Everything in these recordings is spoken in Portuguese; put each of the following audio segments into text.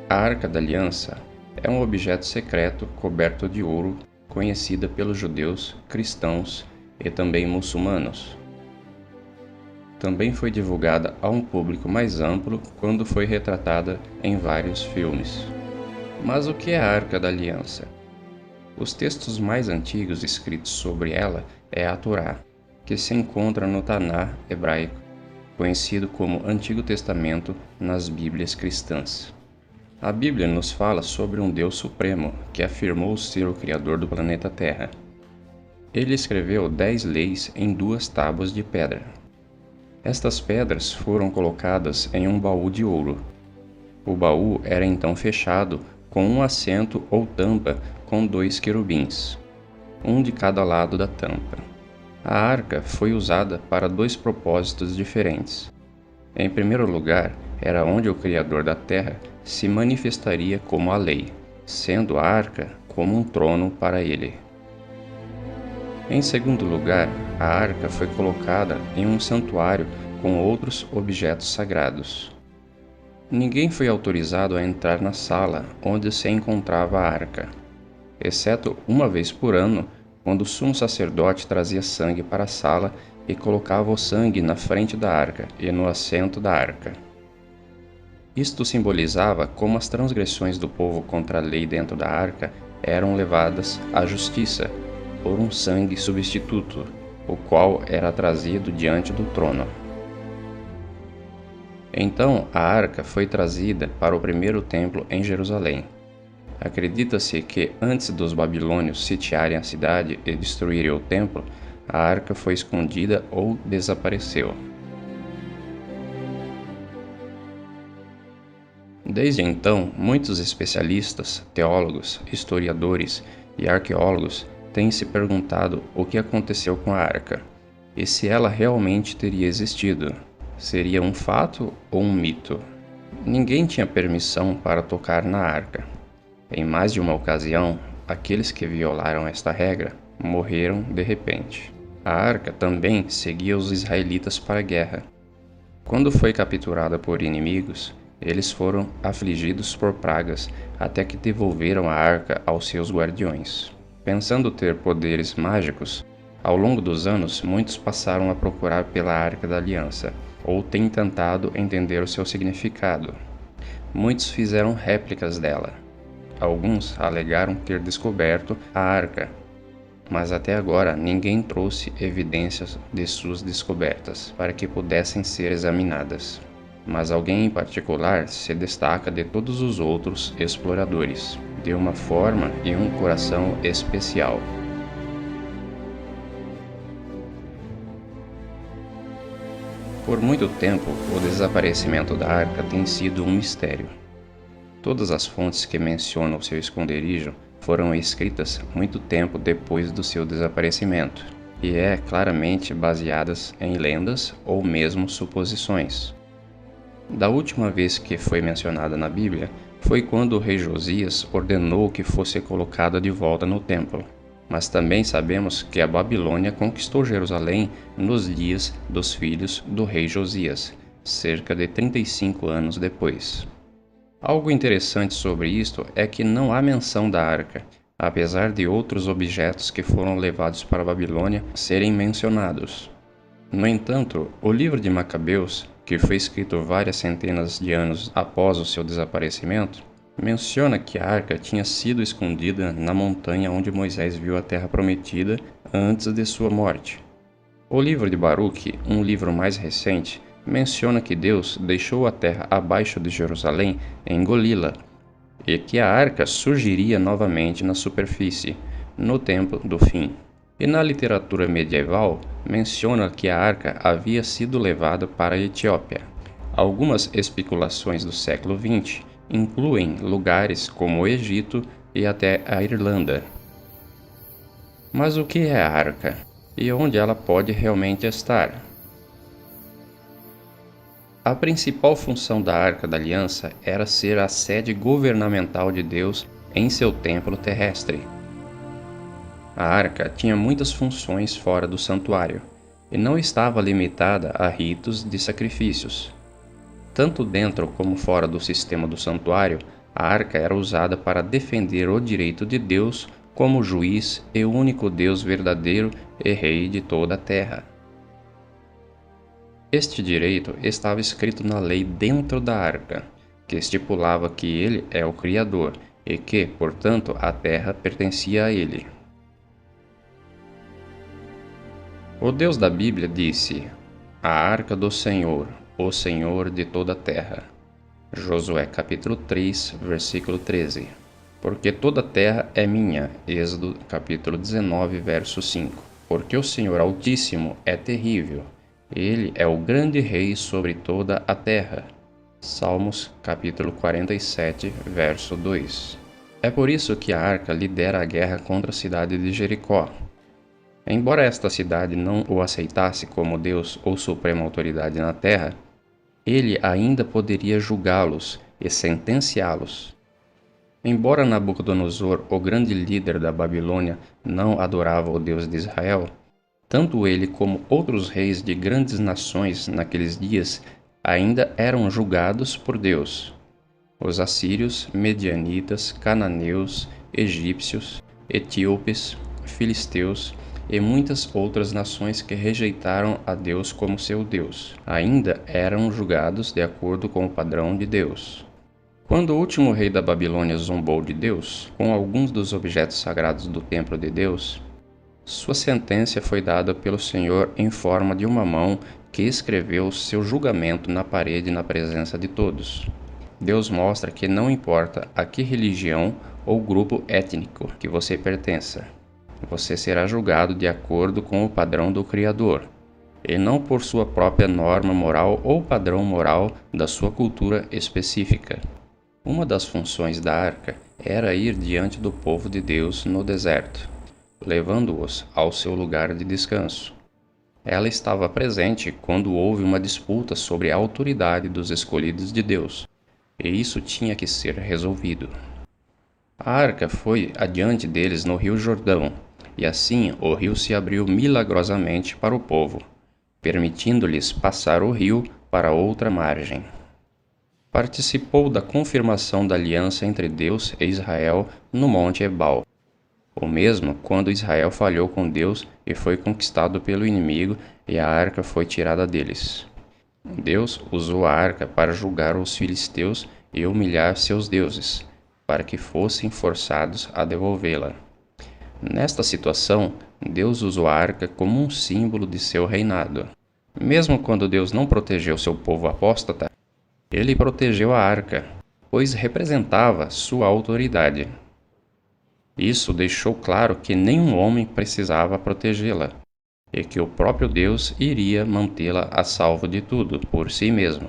A Arca da Aliança é um objeto secreto coberto de ouro, conhecida pelos judeus, cristãos e também muçulmanos. Também foi divulgada a um público mais amplo quando foi retratada em vários filmes. Mas o que é a Arca da Aliança? Os textos mais antigos escritos sobre ela é a Torá, que se encontra no Taná hebraico, conhecido como Antigo Testamento nas Bíblias cristãs. A Bíblia nos fala sobre um Deus supremo que afirmou ser o Criador do planeta Terra. Ele escreveu 10 leis em 2 tábuas de pedra. Estas pedras foram colocadas em um baú de ouro. O baú era então fechado com um assento ou tampa com 2 querubins, um de cada lado da tampa. A arca foi usada para 2 propósitos diferentes. Em primeiro lugar, era onde o Criador da Terra se manifestaria como a lei, sendo a arca como um trono para ele. Em segundo lugar, a arca foi colocada em um santuário com outros objetos sagrados. Ninguém foi autorizado a entrar na sala onde se encontrava a arca, exceto uma vez por ano, quando o sumo sacerdote trazia sangue para a sala e colocava o sangue na frente da arca e no assento da arca. Isto simbolizava como as transgressões do povo contra a lei dentro da arca eram levadas à justiça por um sangue substituto, o qual era trazido diante do trono. Então a arca foi trazida para o primeiro templo em Jerusalém. Acredita-se que antes dos babilônios sitiarem a cidade e destruírem o templo, a arca foi escondida ou desapareceu. Desde então, muitos especialistas, teólogos, historiadores e arqueólogos têm se perguntado o que aconteceu com a arca e se ela realmente teria existido. Seria um fato ou um mito? Ninguém tinha permissão para tocar na arca. Em mais de uma ocasião, aqueles que violaram esta regra morreram de repente. A arca também seguia os israelitas para a guerra. Quando foi capturada por inimigos, eles foram afligidos por pragas até que devolveram a arca aos seus guardiões. Pensando ter poderes mágicos, ao longo dos anos muitos passaram a procurar pela Arca da Aliança, ou têm tentado entender o seu significado. Muitos fizeram réplicas dela. Alguns alegaram ter descoberto a arca, mas até agora ninguém trouxe evidências de suas descobertas para que pudessem ser examinadas. Mas alguém em particular se destaca de todos os outros exploradores, de uma forma e um coração especial. Por muito tempo, o desaparecimento da arca tem sido um mistério. Todas as fontes que mencionam seu esconderijo foram escritas muito tempo depois do seu desaparecimento, e claramente baseadas em lendas ou mesmo suposições. Da última vez que foi mencionada na Bíblia foi quando o rei Josias ordenou que fosse colocada de volta no templo. Mas também sabemos que a Babilônia conquistou Jerusalém nos dias dos filhos do rei Josias, cerca de 35 anos depois. Algo interessante sobre isto é que não há menção da arca, apesar de outros objetos que foram levados para a Babilônia serem mencionados. No entanto, o livro de Macabeus, que foi escrito várias centenas de anos após o seu desaparecimento, menciona que a arca tinha sido escondida na montanha onde Moisés viu a terra prometida antes de sua morte. O livro de Baruque, um livro mais recente, menciona que Deus deixou a terra abaixo de Jerusalém engoli-la, e que a arca surgiria novamente na superfície, no tempo do fim. E na literatura medieval, menciona que a arca havia sido levada para a Etiópia. Algumas especulações do século XX incluem lugares como o Egito e até a Irlanda. Mas o que é a arca? E onde ela pode realmente estar? A principal função da Arca da Aliança era ser a sede governamental de Deus em seu templo terrestre. A arca tinha muitas funções fora do santuário, e não estava limitada a ritos de sacrifícios. Tanto dentro como fora do sistema do santuário, A arca era usada para defender o direito de Deus como juiz e único Deus verdadeiro e rei de toda a terra. Este direito estava escrito na lei dentro da arca, que estipulava que ele é o Criador e que, portanto, a terra pertencia a ele. O Deus da Bíblia disse: "A arca do Senhor, o Senhor de toda a terra." Josué capítulo 3, versículo 13. Porque toda a terra é minha. Êxodo capítulo 19, verso 5. Porque o Senhor Altíssimo é terrível. Ele é o grande rei sobre toda a terra. Salmos capítulo 47, verso 2. É por isso que a arca lidera a guerra contra a cidade de Jericó. Embora esta cidade não o aceitasse como Deus ou suprema autoridade na terra, ele ainda poderia julgá-los e sentenciá-los. Embora Nabucodonosor, o grande líder da Babilônia, não adorava o Deus de Israel, tanto ele como outros reis de grandes nações naqueles dias ainda eram julgados por Deus. Os assírios, medianitas, cananeus, egípcios, etíopes, filisteus e muitas outras nações que rejeitaram a Deus como seu Deus, ainda eram julgados de acordo com o padrão de Deus. Quando o último rei da Babilônia zombou de Deus, com alguns dos objetos sagrados do templo de Deus, sua sentença foi dada pelo Senhor em forma de uma mão que escreveu seu julgamento na parede na presença de todos. Deus mostra que não importa a que religião ou grupo étnico que você pertença, você será julgado de acordo com o padrão do Criador, e não por sua própria norma moral ou padrão moral da sua cultura específica. Uma das funções da arca era ir diante do povo de Deus no deserto, levando-os ao seu lugar de descanso. Ela estava presente quando houve uma disputa sobre a autoridade dos escolhidos de Deus, e isso tinha que ser resolvido. A arca foi adiante deles no rio Jordão, e assim o rio se abriu milagrosamente para o povo, permitindo-lhes passar o rio para outra margem. Participou da confirmação da aliança entre Deus e Israel no Monte Ebal. O mesmo quando Israel falhou com Deus e foi conquistado pelo inimigo e a arca foi tirada deles. Deus usou a arca para julgar os filisteus e humilhar seus deuses, para que fossem forçados a devolvê-la. Nesta situação, Deus usou a arca como um símbolo de seu reinado. Mesmo quando Deus não protegeu seu povo apóstata, ele protegeu a arca, pois representava sua autoridade. Isso deixou claro que nenhum homem precisava protegê-la, e que o próprio Deus iria mantê-la a salvo de tudo por si mesmo.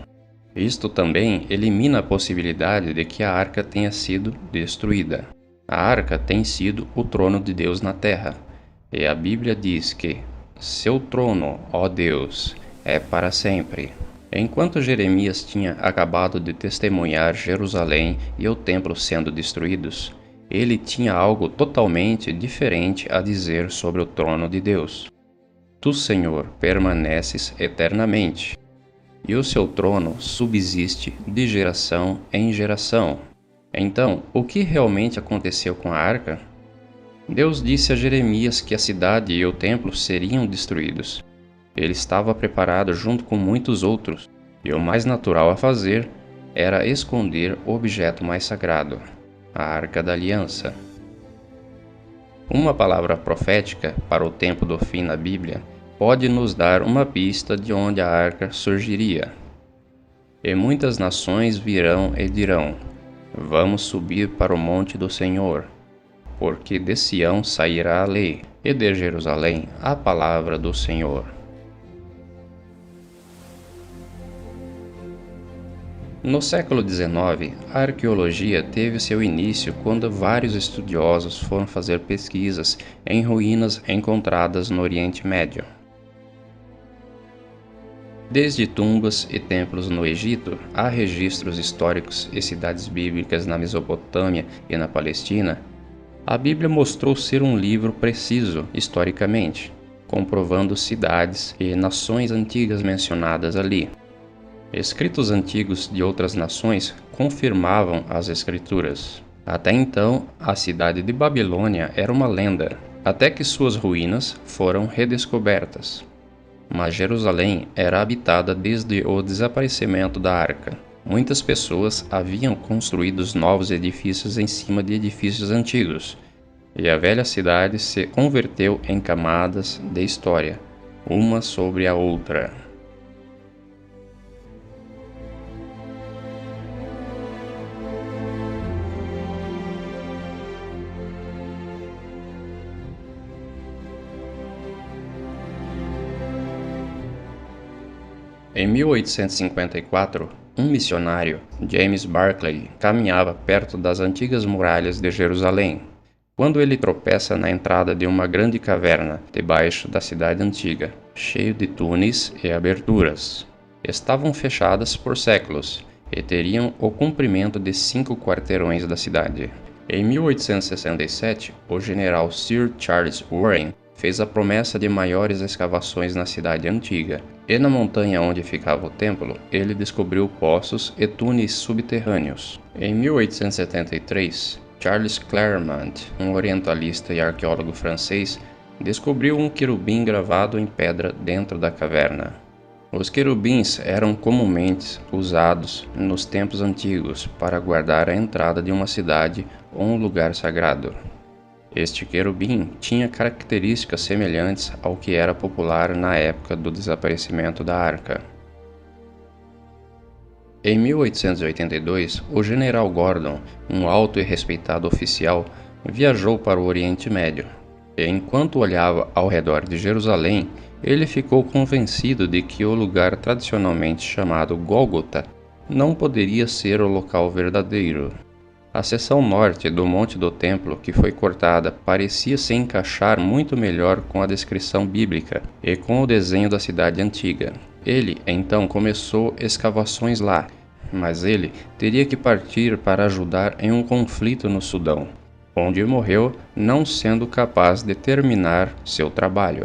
Isto também elimina a possibilidade de que a arca tenha sido destruída. A arca tem sido o trono de Deus na terra, e a Bíblia diz que seu trono, ó Deus, é para sempre. Enquanto Jeremias tinha acabado de testemunhar Jerusalém e o templo sendo destruídos, ele tinha algo totalmente diferente a dizer sobre o trono de Deus. Tu, Senhor, permaneces eternamente, e o seu trono subsiste de geração em geração. Então, o que realmente aconteceu com a arca? Deus disse a Jeremias que a cidade e o templo seriam destruídos. Ele estava preparado junto com muitos outros, e o mais natural a fazer era esconder o objeto mais sagrado, a Arca da Aliança. Uma palavra profética para o tempo do fim na Bíblia pode nos dar uma pista de onde a arca surgiria. E muitas nações virão e dirão: Vamos subir para o monte do Senhor, porque de Sião sairá a lei, e de Jerusalém a palavra do Senhor. No século XIX, a arqueologia teve seu início quando vários estudiosos foram fazer pesquisas em ruínas encontradas no Oriente Médio. Desde tumbas e templos no Egito, há registros históricos e cidades bíblicas na Mesopotâmia e na Palestina. A Bíblia mostrou ser um livro preciso historicamente, comprovando cidades e nações antigas mencionadas ali. Escritos antigos de outras nações confirmavam as escrituras. Até então, a cidade de Babilônia era uma lenda, até que suas ruínas foram redescobertas. Mas Jerusalém era habitada desde o desaparecimento da arca. Muitas pessoas haviam construído novos edifícios em cima de edifícios antigos, e a velha cidade se converteu em camadas de história, uma sobre a outra. Em 1854, um missionário, James Barclay, caminhava perto das antigas muralhas de Jerusalém, quando ele tropeça na entrada de uma grande caverna debaixo da cidade antiga, cheio de túneis e aberturas. Estavam fechadas por séculos e teriam o comprimento de 5 quarteirões da cidade. Em 1867, o general Sir Charles Warren fez a promessa de maiores escavações na cidade antiga, e na montanha onde ficava o templo, ele descobriu poços e túneis subterrâneos. Em 1873, Charles Claremont, um orientalista e arqueólogo francês, descobriu um querubim gravado em pedra dentro da caverna. Os querubins eram comumente usados nos tempos antigos para guardar a entrada de uma cidade ou um lugar sagrado. Este querubim tinha características semelhantes ao que era popular na época do desaparecimento da arca. Em 1882, o general Gordon, um alto e respeitado oficial, viajou para o Oriente Médio, e enquanto olhava ao redor de Jerusalém, ele ficou convencido de que o lugar tradicionalmente chamado Gólgota não poderia ser o local verdadeiro. A seção norte do Monte do Templo que foi cortada parecia se encaixar muito melhor com a descrição bíblica e com o desenho da cidade antiga. Ele, então, começou escavações lá, mas ele teria que partir para ajudar em um conflito no Sudão, onde morreu não sendo capaz de terminar seu trabalho.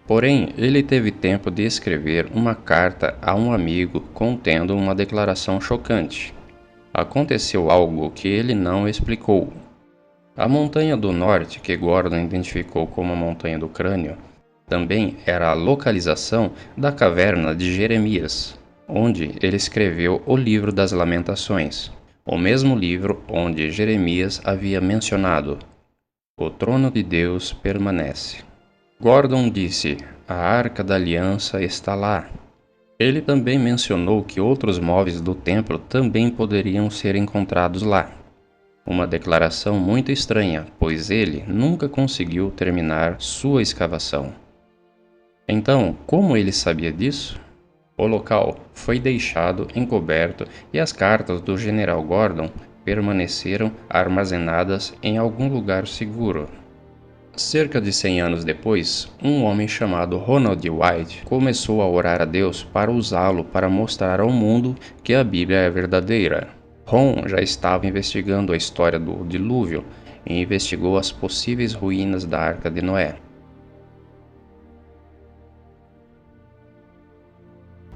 Porém, ele teve tempo de escrever uma carta a um amigo contendo uma declaração chocante. Aconteceu algo que ele não explicou. A montanha do norte, que Gordon identificou como a Montanha do Crânio, também era a localização da caverna de Jeremias, onde ele escreveu o livro das Lamentações, o mesmo livro onde Jeremias havia mencionado: "O trono de Deus permanece." Gordon disse: "A Arca da Aliança está lá." Ele também mencionou que outros móveis do templo também poderiam ser encontrados lá. Uma declaração muito estranha, pois ele nunca conseguiu terminar sua escavação. Então, como ele sabia disso? O local foi deixado encoberto e as cartas do general Gordon permaneceram armazenadas em algum lugar seguro. Cerca de 100 anos depois, um homem chamado Ronald White começou a orar a Deus para usá-lo para mostrar ao mundo que a Bíblia é verdadeira. Ron já estava investigando a história do dilúvio e investigou as possíveis ruínas da Arca de Noé.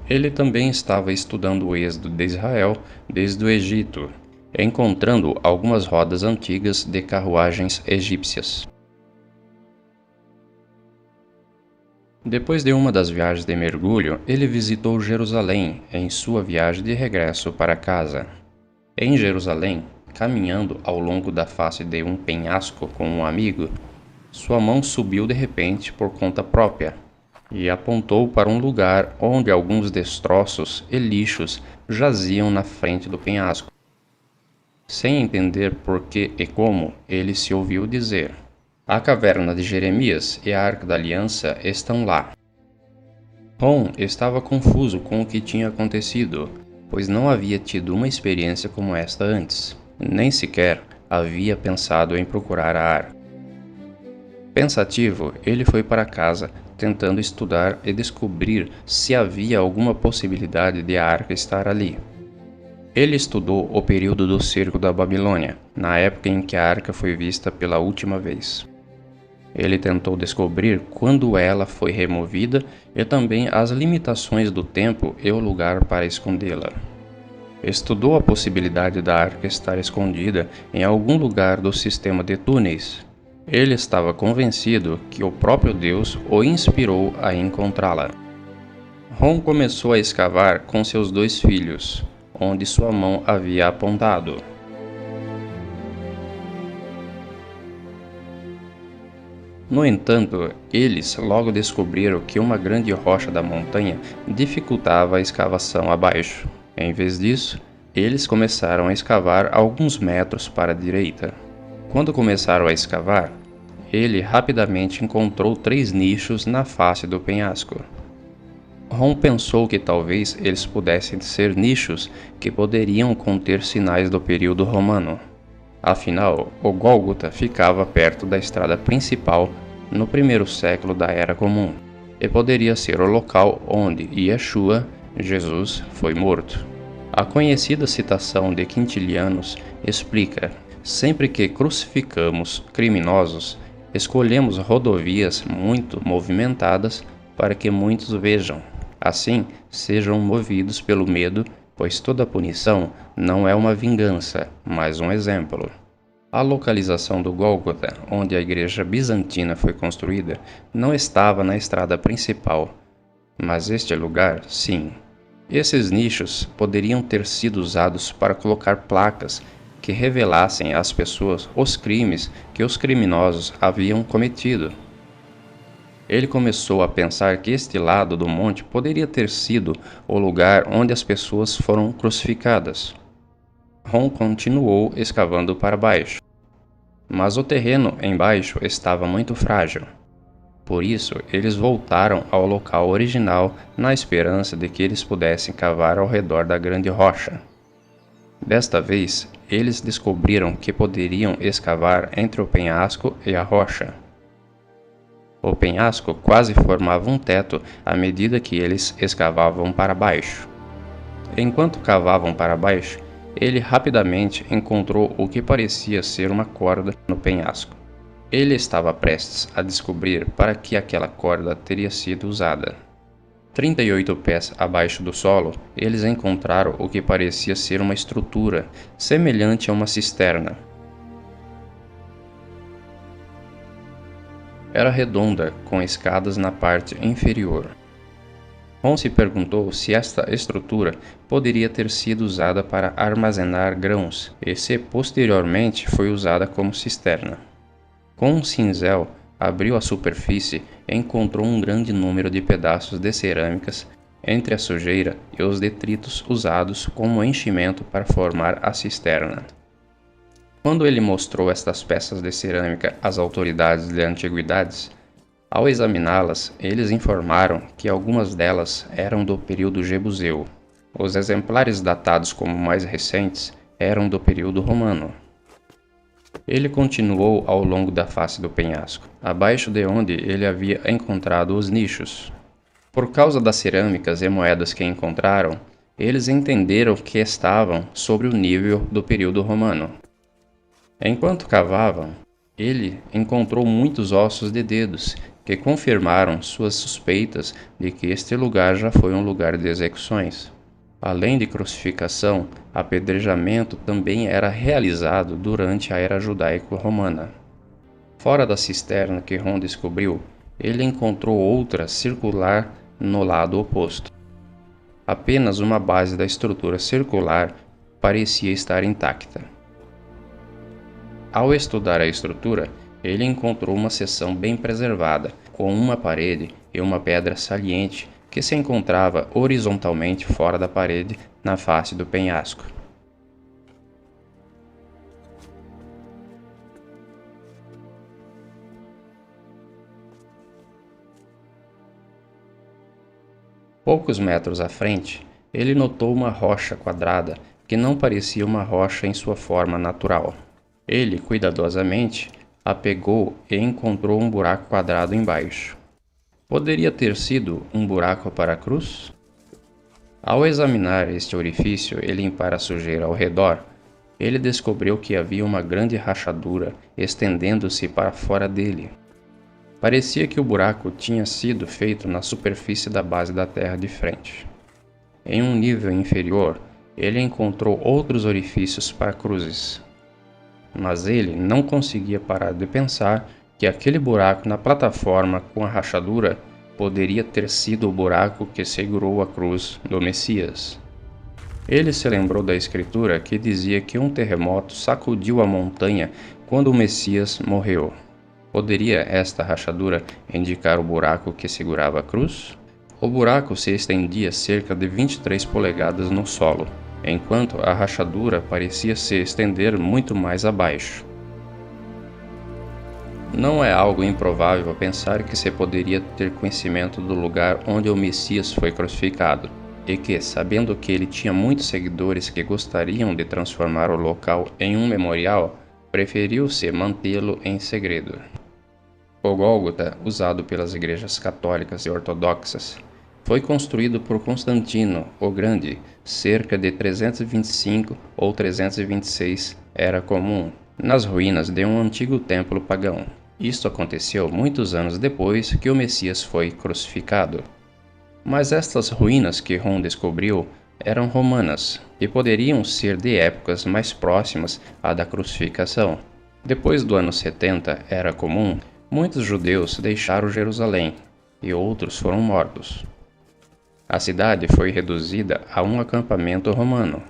Ele também estava estudando o êxodo de Israel desde o Egito, encontrando algumas rodas antigas de carruagens egípcias. Depois de uma das viagens de mergulho, ele visitou Jerusalém em sua viagem de regresso para casa. Em Jerusalém, caminhando ao longo da face de um penhasco com um amigo, sua mão subiu de repente por conta própria e apontou para um lugar onde alguns destroços e lixos jaziam na frente do penhasco. Sem entender por que e como, ele se ouviu dizer: "A caverna de Jeremias e a Arca da Aliança estão lá." Ron estava confuso com o que tinha acontecido, pois não havia tido uma experiência como esta antes. Nem sequer havia pensado em procurar a arca. Pensativo, ele foi para casa, tentando estudar e descobrir se havia alguma possibilidade de a arca estar ali. Ele estudou o período do cerco da Babilônia, na época em que a arca foi vista pela última vez. Ele tentou descobrir quando ela foi removida e também as limitações do tempo e o lugar para escondê-la. Estudou a possibilidade da arca estar escondida em algum lugar do sistema de túneis. Ele estava convencido que o próprio Deus o inspirou a encontrá-la. Ron começou a escavar com seus 2 filhos, onde sua mão havia apontado. No entanto, eles logo descobriram que uma grande rocha da montanha dificultava a escavação abaixo. Em vez disso, eles começaram a escavar alguns metros para a direita. Quando começaram a escavar, ele rapidamente encontrou 3 nichos na face do penhasco. Ron pensou que talvez eles pudessem ser nichos que poderiam conter sinais do período romano. Afinal, o Gólgota ficava perto da estrada principal no 1º século da Era Comum, e poderia ser o local onde Yeshua, Jesus, foi morto. A conhecida citação de Quintilianos explica: sempre que crucificamos criminosos, escolhemos rodovias muito movimentadas para que muitos vejam. Assim, sejam movidos pelo medo, pois toda punição não é uma vingança, mas um exemplo. A localização do Gólgota, onde a igreja bizantina foi construída, não estava na estrada principal, mas este lugar, sim. Esses nichos poderiam ter sido usados para colocar placas que revelassem às pessoas os crimes que os criminosos haviam cometido. Ele começou a pensar que este lado do monte poderia ter sido o lugar onde as pessoas foram crucificadas. Ron continuou escavando para baixo, mas o terreno embaixo estava muito frágil. Por isso, eles voltaram ao local original na esperança de que eles pudessem cavar ao redor da grande rocha. Desta vez, eles descobriram que poderiam escavar entre o penhasco e a rocha. O penhasco quase formava um teto à medida que eles escavavam para baixo. Enquanto cavavam para baixo, ele rapidamente encontrou o que parecia ser uma corda no penhasco. Ele estava prestes a descobrir para que aquela corda teria sido usada. 38 pés abaixo do solo, eles encontraram o que parecia ser uma estrutura semelhante a uma cisterna. Era redonda, com escadas na parte inferior. Ron se perguntou se esta estrutura poderia ter sido usada para armazenar grãos e se posteriormente foi usada como cisterna. Com um cinzel, abriu a superfície e encontrou um grande número de pedaços de cerâmicas entre a sujeira e os detritos usados como enchimento para formar a cisterna. Quando ele mostrou estas peças de cerâmica às autoridades de antiguidades, ao examiná-las, eles informaram que algumas delas eram do período jebuseu. Os exemplares datados como mais recentes eram do período romano. Ele continuou ao longo da face do penhasco, abaixo de onde ele havia encontrado os nichos. Por causa das cerâmicas e moedas que encontraram, eles entenderam que estavam sobre o nível do período romano. Enquanto cavavam, ele encontrou muitos ossos de dedos que confirmaram suas suspeitas de que este lugar já foi um lugar de execuções. Além de crucificação, apedrejamento também era realizado durante a era judaico-romana. Fora da cisterna que Ron descobriu, ele encontrou outra circular no lado oposto. Apenas uma base da estrutura circular parecia estar intacta. Ao estudar a estrutura, ele encontrou uma seção bem preservada, com uma parede e uma pedra saliente que se encontrava horizontalmente fora da parede na face do penhasco. Poucos metros à frente, ele notou uma rocha quadrada que não parecia uma rocha em sua forma natural. Ele, cuidadosamente, a pegou e encontrou um buraco quadrado embaixo. Poderia ter sido um buraco para a cruz? Ao examinar este orifício e limpar a sujeira ao redor, ele descobriu que havia uma grande rachadura estendendo-se para fora dele. Parecia que o buraco tinha sido feito na superfície da base da Terra de frente. Em um nível inferior, ele encontrou outros orifícios para cruzes, mas ele não conseguia parar de pensar que aquele buraco na plataforma com a rachadura poderia ter sido o buraco que segurou a cruz do Messias. Ele se lembrou da escritura que dizia que um terremoto sacudiu a montanha quando o Messias morreu. Poderia esta rachadura indicar o buraco que segurava a cruz? O buraco se estendia cerca de 23 polegadas no solo, enquanto a rachadura parecia se estender muito mais abaixo. Não é algo improvável pensar que se poderia ter conhecimento do lugar onde o Messias foi crucificado, e que, sabendo que ele tinha muitos seguidores que gostariam de transformar o local em um memorial, preferiu-se mantê-lo em segredo. O Gólgota, usado pelas igrejas católicas e ortodoxas, foi construído por Constantino o Grande cerca de 325 ou 326 era comum, nas ruínas de um antigo templo pagão. Isto aconteceu muitos anos depois que o Messias foi crucificado. Mas estas ruínas que Rom descobriu eram romanas e poderiam ser de épocas mais próximas à da crucificação. Depois do ano 70 era comum, muitos judeus deixaram Jerusalém e outros foram mortos. A cidade foi reduzida a um acampamento romano.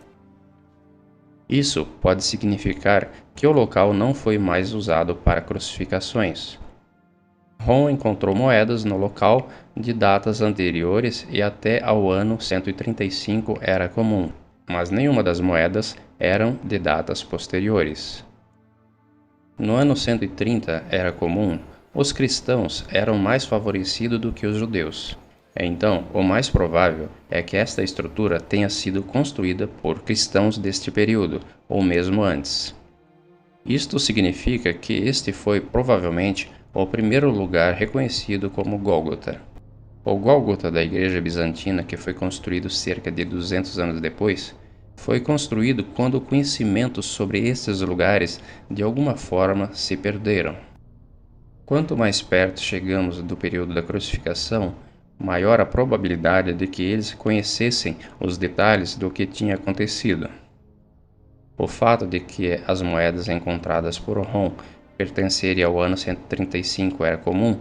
Isso pode significar que o local não foi mais usado para crucificações. Rom encontrou moedas no local de datas anteriores e até ao ano 135 era comum, mas nenhuma das moedas eram de datas posteriores. No ano 130 era comum, os cristãos eram mais favorecidos do que os judeus. Então, o mais provável é que esta estrutura tenha sido construída por cristãos deste período, ou mesmo antes. Isto significa que este foi provavelmente o primeiro lugar reconhecido como Gólgota. O Gólgota da Igreja Bizantina, que foi construído cerca de 200 anos depois, foi construído quando o conhecimento sobre estes lugares de alguma forma se perderam. Quanto mais perto chegamos do período da crucificação, maior a probabilidade de que eles conhecessem os detalhes do que tinha acontecido. O fato de que as moedas encontradas por Rom pertencerem ao ano 135 era comum,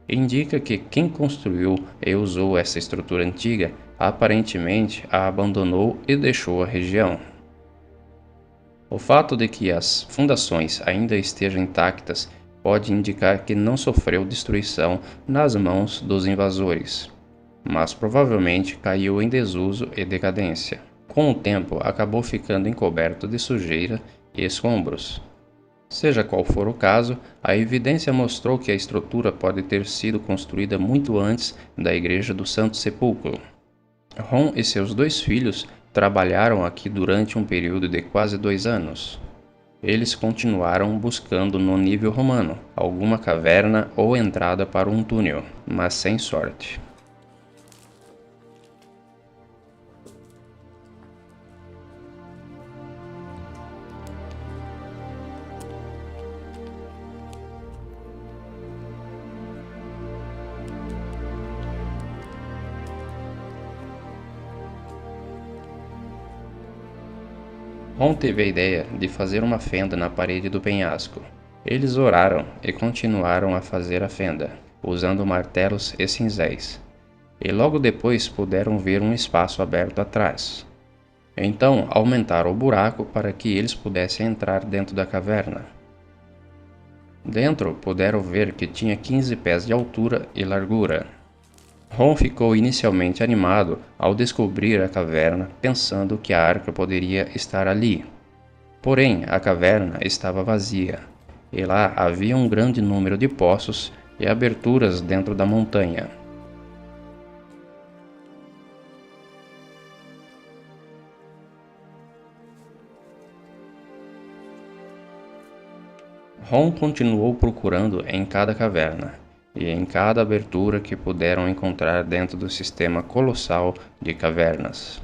indica que quem construiu e usou essa estrutura antiga aparentemente a abandonou e deixou a região. O fato de que as fundações ainda estejam intactas pode indicar que não sofreu destruição nas mãos dos invasores, mas provavelmente caiu em desuso e decadência. Com o tempo, acabou ficando encoberto de sujeira e escombros. Seja qual for o caso, a evidência mostrou que a estrutura pode ter sido construída muito antes da Igreja do Santo Sepulcro. Rom e seus 2 filhos trabalharam aqui durante um período de quase 2 anos. Eles continuaram buscando no nível romano alguma caverna ou entrada para um túnel, mas sem sorte. Rom teve a ideia de fazer uma fenda na parede do penhasco. Eles oraram e continuaram a fazer a fenda, usando martelos e cinzéis. E logo depois puderam ver um espaço aberto atrás. Então aumentaram o buraco para que eles pudessem entrar dentro da caverna. Dentro puderam ver que tinha 15 pés de altura e largura. Rom ficou inicialmente animado ao descobrir a caverna, pensando que a arca poderia estar ali. Porém, a caverna estava vazia, e lá havia um grande número de poços e aberturas dentro da montanha. Rom continuou procurando em cada caverna e em cada abertura que puderam encontrar dentro do sistema colossal de cavernas.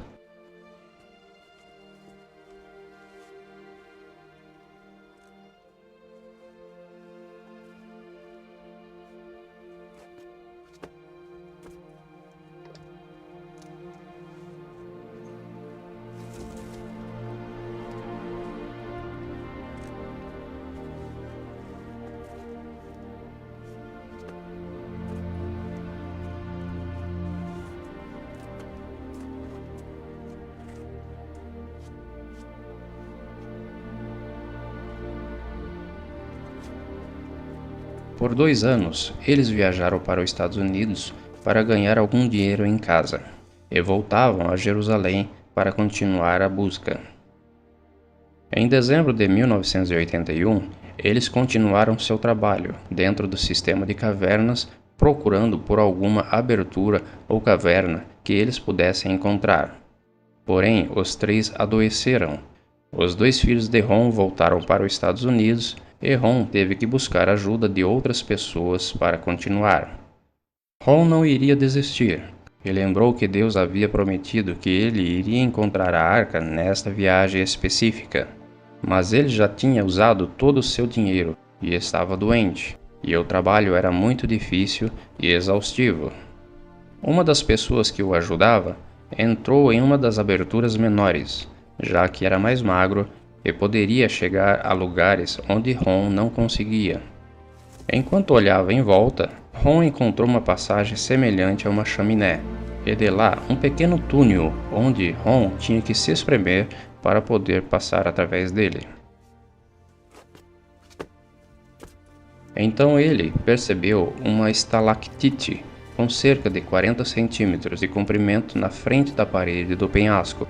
Por 2 anos, eles viajaram para os Estados Unidos para ganhar algum dinheiro em casa, e voltavam a Jerusalém para continuar a busca. Em dezembro de 1981, eles continuaram seu trabalho dentro do sistema de cavernas, procurando por alguma abertura ou caverna que eles pudessem encontrar. Porém, os 3 adoeceram. Os 2 filhos de Ron voltaram para os Estados Unidos e Ron teve que buscar ajuda de outras pessoas para continuar. Ron não iria desistir. Ele lembrou que Deus havia prometido que ele iria encontrar a arca nesta viagem específica. Mas ele já tinha usado todo o seu dinheiro e estava doente, e o trabalho era muito difícil e exaustivo. Uma das pessoas que o ajudava entrou em uma das aberturas menores, já que era mais magro e poderia chegar a lugares onde Ron não conseguia. Enquanto olhava em volta, Ron encontrou uma passagem semelhante a uma chaminé, e de lá um pequeno túnel onde Ron tinha que se espremer para poder passar através dele. Então ele percebeu uma estalactite com cerca de 40 centímetros de comprimento na frente da parede do penhasco.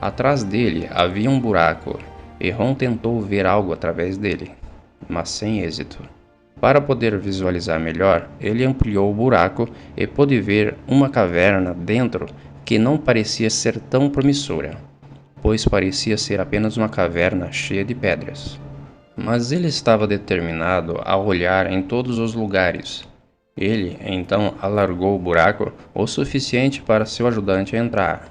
Atrás dele havia um buraco, e Ron tentou ver algo através dele, mas sem êxito. Para poder visualizar melhor, ele ampliou o buraco e pôde ver uma caverna dentro que não parecia ser tão promissora, pois parecia ser apenas uma caverna cheia de pedras. Mas ele estava determinado a olhar em todos os lugares. Ele, então, alargou o buraco o suficiente para seu ajudante entrar.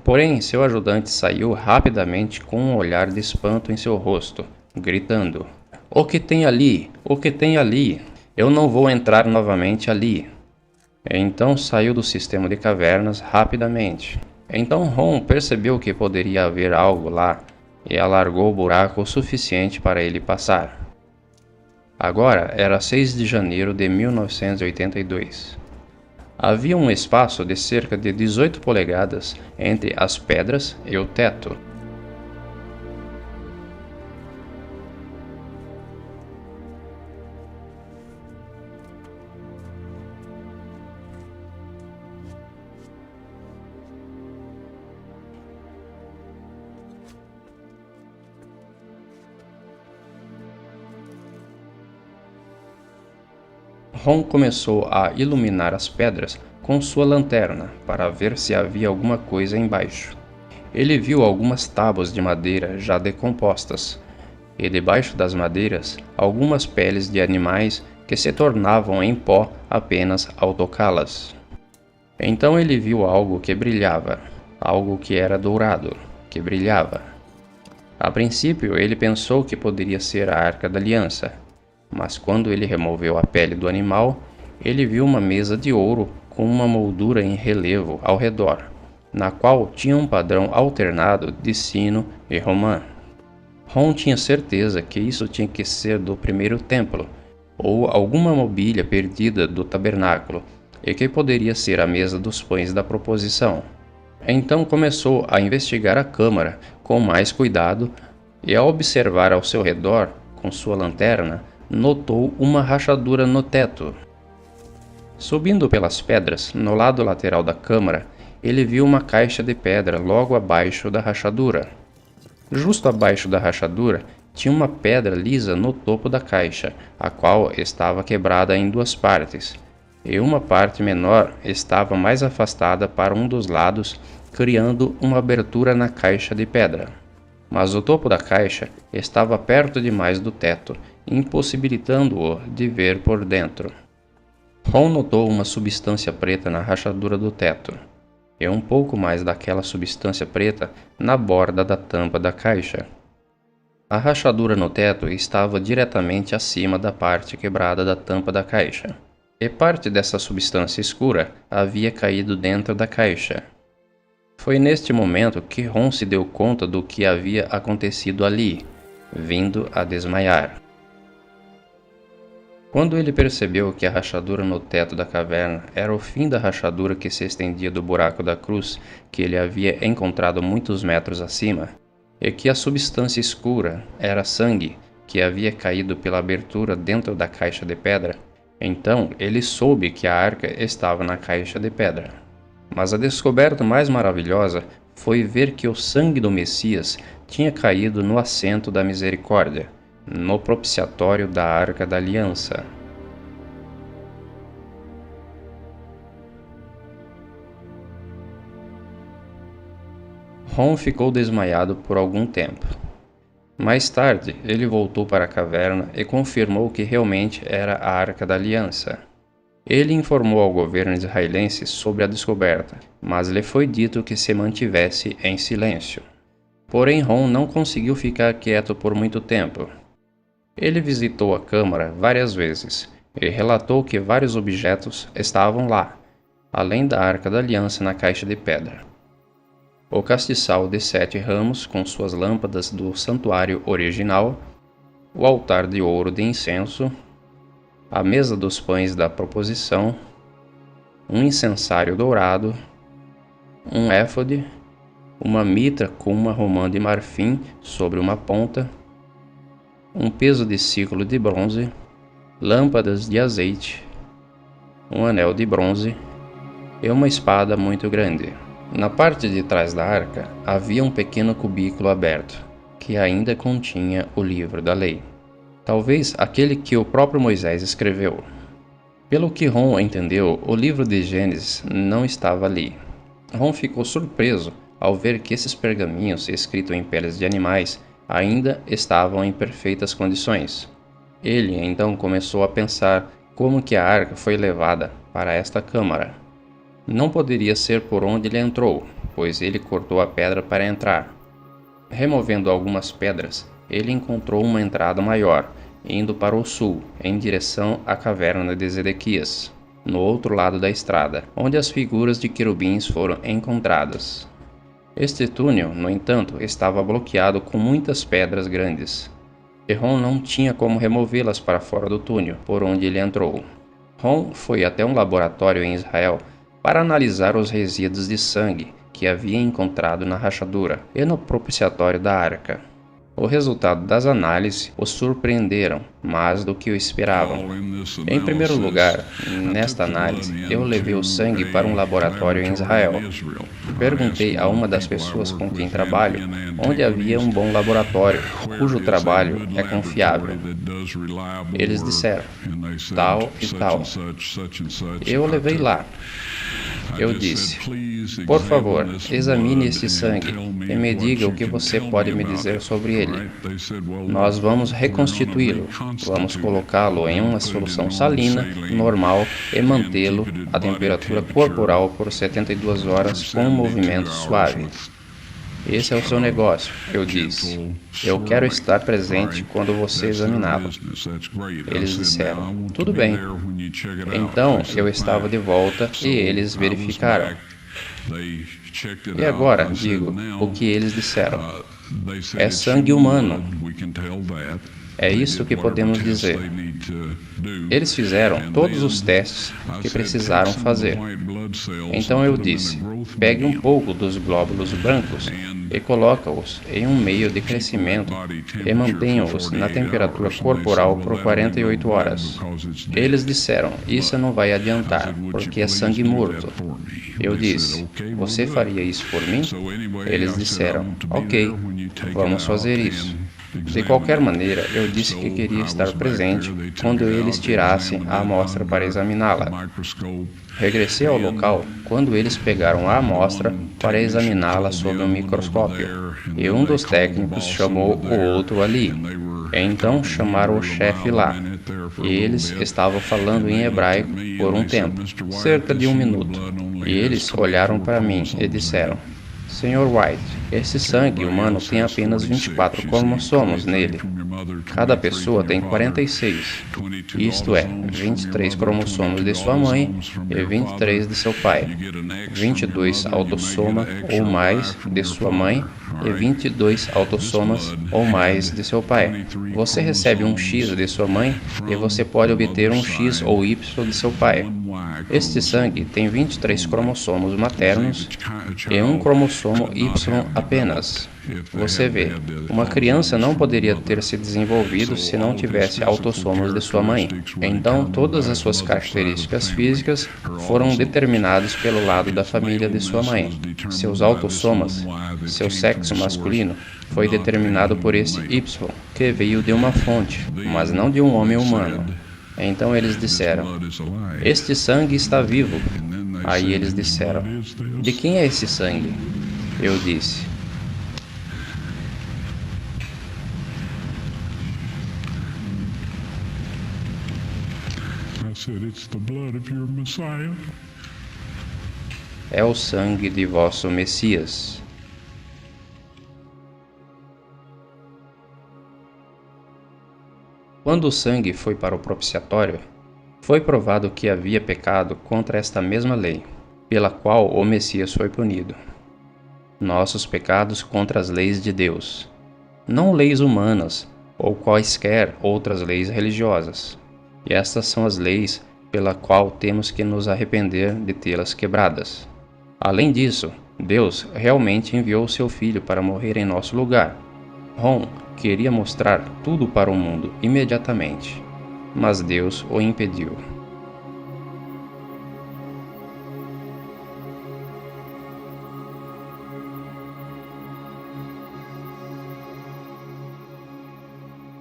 Porém, seu ajudante saiu rapidamente com um olhar de espanto em seu rosto, gritando: "O que tem ali? O que tem ali? Eu não vou entrar novamente ali." Então saiu do sistema de cavernas rapidamente. Então Ron percebeu que poderia haver algo lá e alargou o buraco o suficiente para ele passar. Agora era 6 de janeiro de 1982. Havia um espaço de cerca de 18 polegadas entre as pedras e o teto. Ron começou a iluminar as pedras com sua lanterna para ver se havia alguma coisa embaixo. Ele viu algumas tábuas de madeira já decompostas, e debaixo das madeiras algumas peles de animais que se tornavam em pó apenas ao tocá-las. Então ele viu algo que brilhava, algo que era dourado, que brilhava. A princípio ele pensou que poderia ser a Arca da Aliança, mas quando ele removeu a pele do animal, ele viu uma mesa de ouro com uma moldura em relevo ao redor, na qual tinha um padrão alternado de sino e romã. Ron tinha certeza que isso tinha que ser do primeiro templo, ou alguma mobília perdida do tabernáculo, e que poderia ser a mesa dos pães da proposição. Então começou a investigar a câmara com mais cuidado e, ao observar ao seu redor com sua lanterna, notou uma rachadura no teto. Subindo pelas pedras, no lado lateral da câmara, ele viu uma caixa de pedra logo abaixo da rachadura. Justo abaixo da rachadura, tinha uma pedra lisa no topo da caixa, a qual estava quebrada em 2 partes, e uma parte menor estava mais afastada para um dos lados, criando uma abertura na caixa de pedra. Mas o topo da caixa estava perto demais do teto, impossibilitando-o de ver por dentro. Ron notou uma substância preta na rachadura do teto, e um pouco mais daquela substância preta na borda da tampa da caixa. A rachadura no teto estava diretamente acima da parte quebrada da tampa da caixa, e parte dessa substância escura havia caído dentro da caixa. Foi neste momento que Ron se deu conta do que havia acontecido ali, vindo a desmaiar. Quando ele percebeu que a rachadura no teto da caverna era o fim da rachadura que se estendia do buraco da cruz que ele havia encontrado muitos metros acima, e que a substância escura era sangue que havia caído pela abertura dentro da caixa de pedra, então ele soube que a arca estava na caixa de pedra. Mas a descoberta mais maravilhosa foi ver que o sangue do Messias tinha caído no assento da misericórdia, no propiciatório da Arca da Aliança. Ron ficou desmaiado por algum tempo. Mais tarde, ele voltou para a caverna e confirmou que realmente era a Arca da Aliança. Ele informou ao governo israelense sobre a descoberta, mas lhe foi dito que se mantivesse em silêncio. Porém, Ron não conseguiu ficar quieto por muito tempo. Ele visitou a câmara várias vezes e relatou que vários objetos estavam lá, além da Arca da Aliança na caixa de pedra. O castiçal de 7 ramos com suas lâmpadas do santuário original, o altar de ouro de incenso, a mesa dos pães da proposição, um incensário dourado, um éfode, uma mitra com uma romã de marfim sobre uma ponta, um peso de ciclo de bronze, lâmpadas de azeite, um anel de bronze e uma espada muito grande. Na parte de trás da arca havia um pequeno cubículo aberto, que ainda continha o livro da lei. Talvez aquele que o próprio Moisés escreveu. Pelo que Ron entendeu, o livro de Gênesis não estava ali. Ron ficou surpreso ao ver que esses pergaminhos escritos em peles de animais ainda estavam em perfeitas condições. Ele então começou a pensar como que a arca foi levada para esta câmara. Não poderia ser por onde ele entrou, pois ele cortou a pedra para entrar. Removendo algumas pedras, ele encontrou uma entrada maior, indo para o sul, em direção à caverna de Zedequias, no outro lado da estrada, onde as figuras de querubins foram encontradas. Este túnel, no entanto, estava bloqueado com muitas pedras grandes. E Ron não tinha como removê-las para fora do túnel por onde ele entrou. Ron foi até um laboratório em Israel para analisar os resíduos de sangue que havia encontrado na rachadura e no propiciatório da arca. O resultado das análises o surpreenderam mais do que o esperavam. Em primeiro lugar, nesta análise, eu levei o sangue para um laboratório em Israel. Perguntei a uma das pessoas com quem trabalho onde havia um bom laboratório, cujo trabalho é confiável. Eles disseram, tal e tal. Eu o levei lá. Eu disse, por favor, examine esse sangue e me diga o que você pode me dizer sobre ele. Nós vamos reconstituí-lo, vamos colocá-lo em uma solução salina, normal e mantê-lo a temperatura corporal por 72 horas com um movimento suave. Esse é o seu negócio, eu disse. Eu quero estar presente quando você examiná-lo. Eles disseram, tudo bem. Então eu estava de volta e eles verificaram. E agora, digo, o que eles disseram? É sangue humano. É isso que podemos dizer. Eles fizeram todos os testes que precisaram fazer. Então eu disse, pegue um pouco dos glóbulos brancos e coloca-os em um meio de crescimento e mantenha-os na temperatura corporal por 48 horas. Eles disseram, isso não vai adiantar, porque é sangue morto. Eu disse, você faria isso por mim? Eles disseram, ok, vamos fazer isso. De qualquer maneira, eu disse que queria estar presente quando eles tirassem a amostra para examiná-la. Regressei ao local quando eles pegaram a amostra para examiná-la sob um microscópio, e um dos técnicos chamou o outro ali. Então chamaram o chefe lá, e eles estavam falando em hebraico por um tempo, cerca de 1 minuto, e eles olharam para mim e disseram, Sr. White, esse sangue humano tem apenas 24 cromossomos nele. Cada pessoa tem 46, isto é, 23 cromossomos de sua mãe e 23 de seu pai, 22 autossoma ou mais de sua mãe e 22 autossomas ou mais de seu pai. Você recebe um X de sua mãe e você pode obter um X ou Y de seu pai. Este sangue tem 23 cromossomos maternos e um cromossomo Y apenas. Você vê, uma criança não poderia ter se desenvolvido se não tivesse autossomos de sua mãe. Então, todas as suas características físicas foram determinadas pelo lado da família de sua mãe. Seus autossomas, seu sexo masculino, foi determinado por esse Y, que veio de uma fonte, mas não de um homem humano. Então eles disseram, este sangue está vivo. Aí eles disseram, de quem é esse sangue? Eu disse, é o sangue de vosso Messias. Quando o sangue foi para o propiciatório, foi provado que havia pecado contra esta mesma lei, pela qual o Messias foi punido. Nossos pecados contra as leis de Deus, não leis humanas ou quaisquer outras leis religiosas. E estas são as leis pela qual temos que nos arrepender de tê-las quebradas. Além disso, Deus realmente enviou seu Filho para morrer em nosso lugar. Ron queria mostrar tudo para o mundo imediatamente, mas Deus o impediu.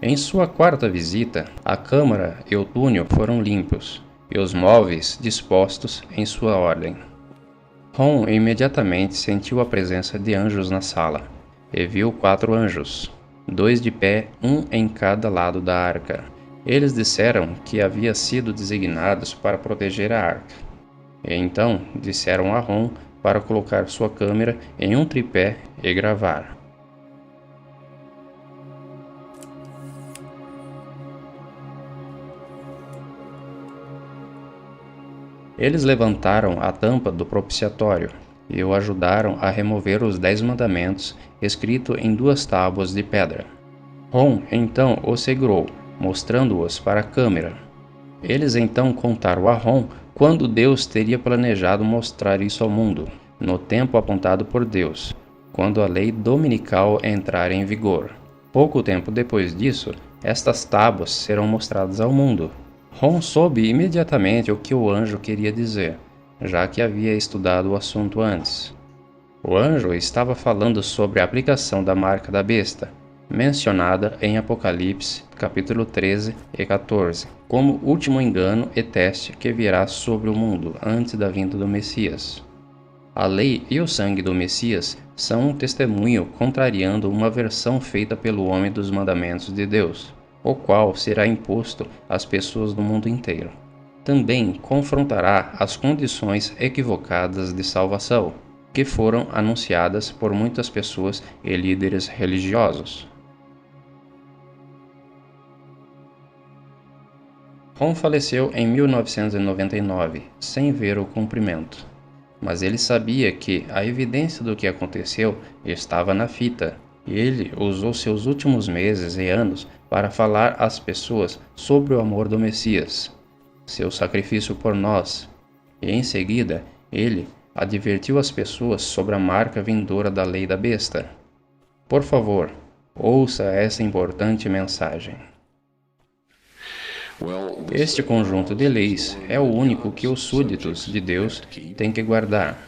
Em sua quarta visita, a câmara e o túnel foram limpos, e os móveis dispostos em sua ordem. Ron imediatamente sentiu a presença de anjos na sala, e viu 4 anjos, 2 de pé, um em cada lado da arca. Eles disseram que haviam sido designados para proteger a arca. E então disseram a Ron para colocar sua câmera em um tripé e gravar. Eles levantaram a tampa do propiciatório e o ajudaram a remover os 10 mandamentos escritos em 2 tábuas de pedra. Ron então os segurou, mostrando-os para a câmera. Eles então contaram a Ron quando Deus teria planejado mostrar isso ao mundo, no tempo apontado por Deus, quando a lei dominical entrar em vigor. Pouco tempo depois disso, estas tábuas serão mostradas ao mundo. Ron soube imediatamente o que o anjo queria dizer, já que havia estudado o assunto antes. O anjo estava falando sobre a aplicação da marca da besta, mencionada em Apocalipse, capítulo 13 e 14, como último engano e teste que virá sobre o mundo antes da vinda do Messias. A lei e o sangue do Messias são um testemunho contrariando uma versão feita pelo homem dos mandamentos de Deus, o qual será imposto às pessoas do mundo inteiro. Também confrontará as condições equivocadas de salvação, que foram anunciadas por muitas pessoas e líderes religiosos. Ron faleceu em 1999, sem ver o cumprimento. Mas ele sabia que a evidência do que aconteceu estava na fita, e ele usou seus últimos meses e anos para falar às pessoas sobre o amor do Messias, seu sacrifício por nós, e em seguida ele advertiu as pessoas sobre a marca vindoura da lei da besta. Por favor, ouça essa importante mensagem. Este conjunto de leis é o único que os súditos de Deus têm que guardar.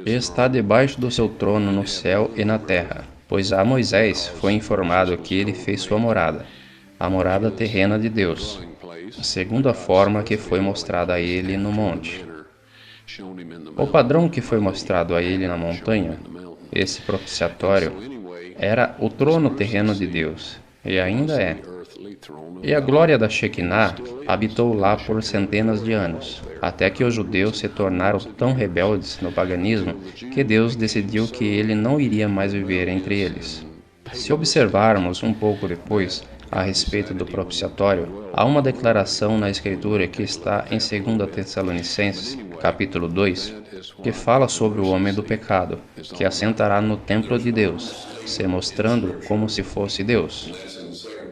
Está debaixo do seu trono no céu e na terra, pois a Moisés foi informado que ele fez sua morada, a morada terrena de Deus, segundo a forma que foi mostrada a ele no monte. O padrão que foi mostrado a ele na montanha, esse propiciatório, era o trono terreno de Deus, e ainda é. E a glória da Shekinah habitou lá por centenas de anos, até que os judeus se tornaram tão rebeldes no paganismo que Deus decidiu que ele não iria mais viver entre eles. Se observarmos um pouco depois, a respeito do propiciatório, há uma declaração na Escritura que está em 2 Tessalonicenses, capítulo 2, que fala sobre o homem do pecado, que assentará no templo de Deus, se mostrando como se fosse Deus.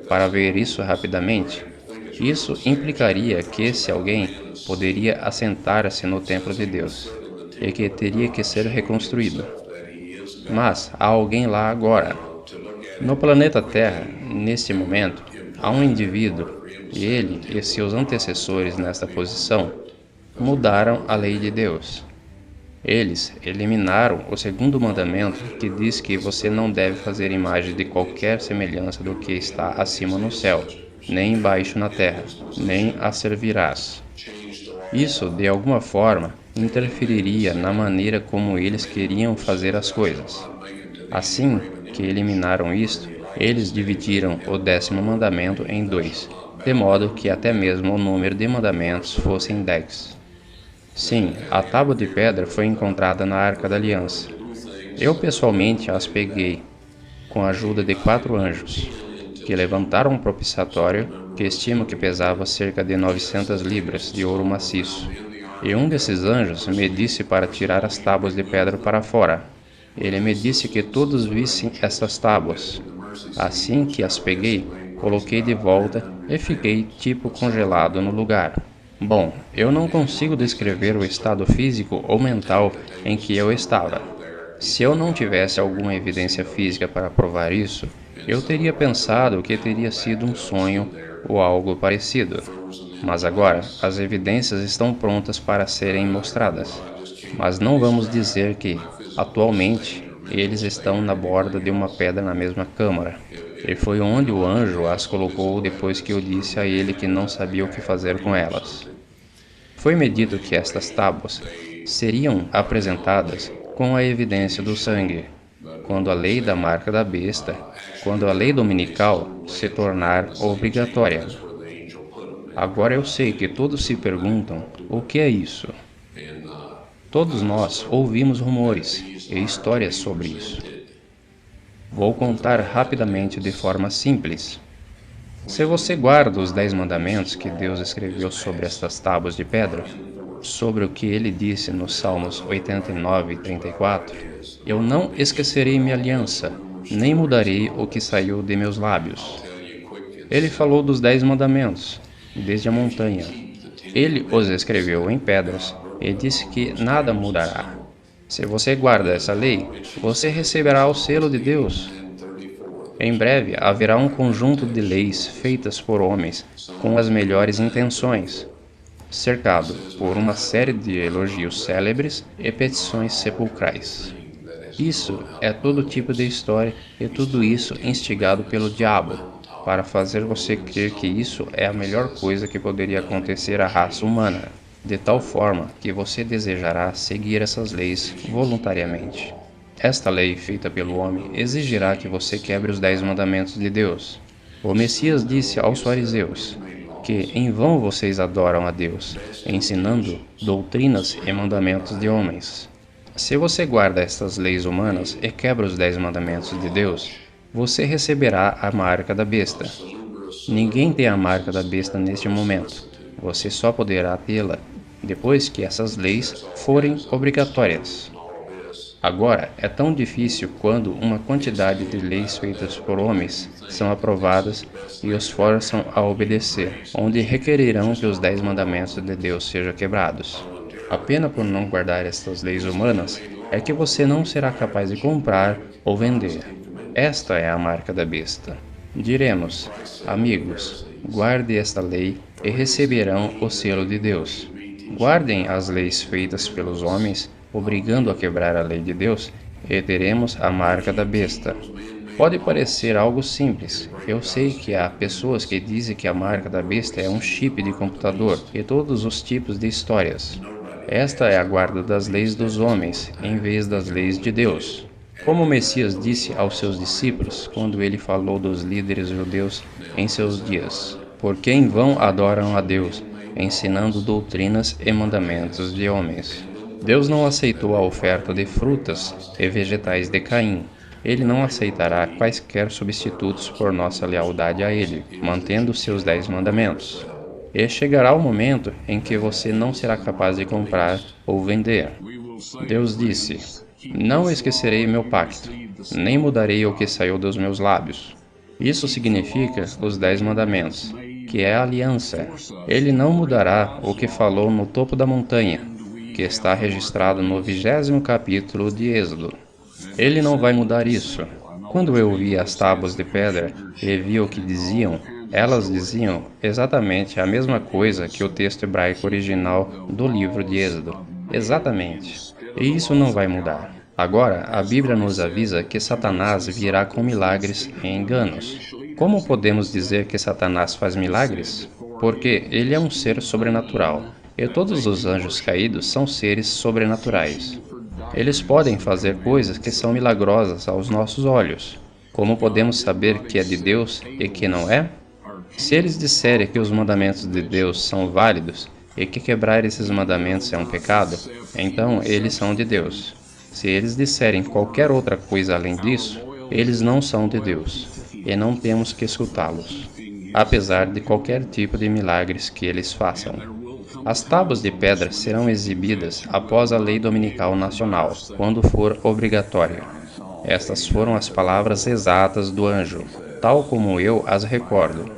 Para ver isso rapidamente, isso implicaria que esse alguém poderia assentar-se no templo de Deus e que teria que ser reconstruído. Mas há alguém lá agora. No planeta Terra, neste momento, há um indivíduo, e ele e seus antecessores nesta posição mudaram a lei de Deus. Eles eliminaram o segundo mandamento, que diz que você não deve fazer imagem de qualquer semelhança do que está acima no céu, nem embaixo na terra, nem a servirás. Isso, de alguma forma, interferiria na maneira como eles queriam fazer as coisas. Assim que eliminaram isto, eles dividiram o 10º mandamento em 2, de modo que até mesmo o número de mandamentos fosse em 10. Sim, a tábua de pedra foi encontrada na Arca da Aliança. Eu pessoalmente as peguei, com a ajuda de 4 anjos, que levantaram um propiciatório que estimo que pesava cerca de 900 libras de ouro maciço. E um desses anjos me disse para tirar as tábuas de pedra para fora. Ele me disse que todos vissem essas tábuas. Assim que as peguei, coloquei de volta e fiquei tipo congelado no lugar. Bom, eu não consigo descrever o estado físico ou mental em que eu estava. Se eu não tivesse alguma evidência física para provar isso, eu teria pensado que teria sido um sonho ou algo parecido. Mas agora, as evidências estão prontas para serem mostradas. Mas não vamos dizer que, atualmente, eles estão na borda de uma pedra na mesma câmara. E foi onde o anjo as colocou depois que eu disse a ele que não sabia o que fazer com elas. Foi-me dito que estas tábuas seriam apresentadas com a evidência do sangue, quando a lei da marca da besta, quando a lei dominical se tornar obrigatória. Agora eu sei que todos se perguntam, o que é isso? Todos nós ouvimos rumores e histórias sobre isso. Vou contar rapidamente de forma simples. Se você guarda os 10 mandamentos que Deus escreveu sobre estas tábuas de pedra, sobre o que ele disse nos Salmos 89 e 34, eu não esquecerei minha aliança, nem mudarei o que saiu de meus lábios. Ele falou dos 10 mandamentos, desde a montanha. Ele os escreveu em pedras e disse que nada mudará. Se você guarda essa lei, você receberá o selo de Deus. Em breve haverá um conjunto de leis feitas por homens com as melhores intenções, cercado por uma série de elogios célebres e petições sepulcrais. Isso é todo tipo de história e tudo isso instigado pelo diabo, para fazer você crer que isso é a melhor coisa que poderia acontecer à raça humana, de tal forma que você desejará seguir essas leis voluntariamente. Esta lei feita pelo homem exigirá que você quebre os 10 mandamentos de Deus. O Messias disse aos fariseus que em vão vocês adoram a Deus, ensinando doutrinas e mandamentos de homens. Se você guarda estas leis humanas e quebra os 10 mandamentos de Deus, você receberá a marca da besta. Ninguém tem a marca da besta neste momento. Você só poderá tê-la depois que essas leis forem obrigatórias. Agora, é tão difícil quando uma quantidade de leis feitas por homens são aprovadas e os forçam a obedecer, onde requerirão que os 10 mandamentos de Deus sejam quebrados. A pena por não guardar estas leis humanas é que você não será capaz de comprar ou vender. Esta é a marca da besta. Diremos, amigos, guarde esta lei e receberão o selo de Deus. Guardem as leis feitas pelos homens, obrigando a quebrar a lei de Deus, e teremos a marca da besta. Pode parecer algo simples. Eu sei que há pessoas que dizem que a marca da besta é um chip de computador e todos os tipos de histórias. Esta é a guarda das leis dos homens, em vez das leis de Deus. Como o Messias disse aos seus discípulos, quando ele falou dos líderes judeus em seus dias, porque em vão adoram a Deus, ensinando doutrinas e mandamentos de homens. Deus não aceitou a oferta de frutas e vegetais de Caim, Ele não aceitará quaisquer substitutos por nossa lealdade a Ele, mantendo seus 10 mandamentos. E chegará o momento em que você não será capaz de comprar ou vender. Deus disse: Não esquecerei meu pacto, nem mudarei o que saiu dos meus lábios. Isso significa os 10 mandamentos, que é a aliança. Ele não mudará o que falou no topo da montanha, que está registrado no 20º capítulo de Êxodo. Ele não vai mudar isso. Quando eu vi as tábuas de pedra e vi o que diziam, elas diziam exatamente a mesma coisa que o texto hebraico original do livro de Êxodo. Exatamente. E isso não vai mudar. Agora, a Bíblia nos avisa que Satanás virá com milagres e enganos. Como podemos dizer que Satanás faz milagres? Porque ele é um ser sobrenatural, e todos os anjos caídos são seres sobrenaturais. Eles podem fazer coisas que são milagrosas aos nossos olhos. Como podemos saber que é de Deus e que não é? Se eles disserem que os mandamentos de Deus são válidos e que quebrar esses mandamentos é um pecado, então eles são de Deus. Se eles disserem qualquer outra coisa além disso, eles não são de Deus, e não temos que escutá-los, apesar de qualquer tipo de milagres que eles façam. As tábuas de pedra serão exibidas após a lei dominical nacional, quando for obrigatória. Estas foram as palavras exatas do anjo, tal como eu as recordo.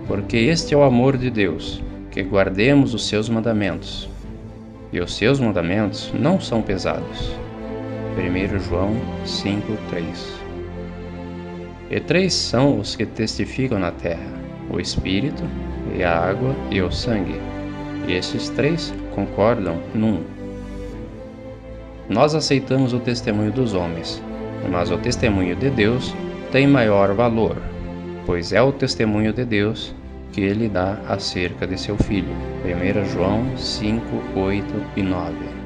Porque este é o amor de Deus, que guardemos os seus mandamentos. E os seus mandamentos não são pesados. 1 João 5:3. E 3 são os que testificam na terra: o Espírito, e a água, e o sangue. E esses 3 concordam num. Nós aceitamos o testemunho dos homens, mas o testemunho de Deus tem maior valor, pois é o testemunho de Deus que ele dá acerca de seu Filho. 1 João 5, 8 e 9.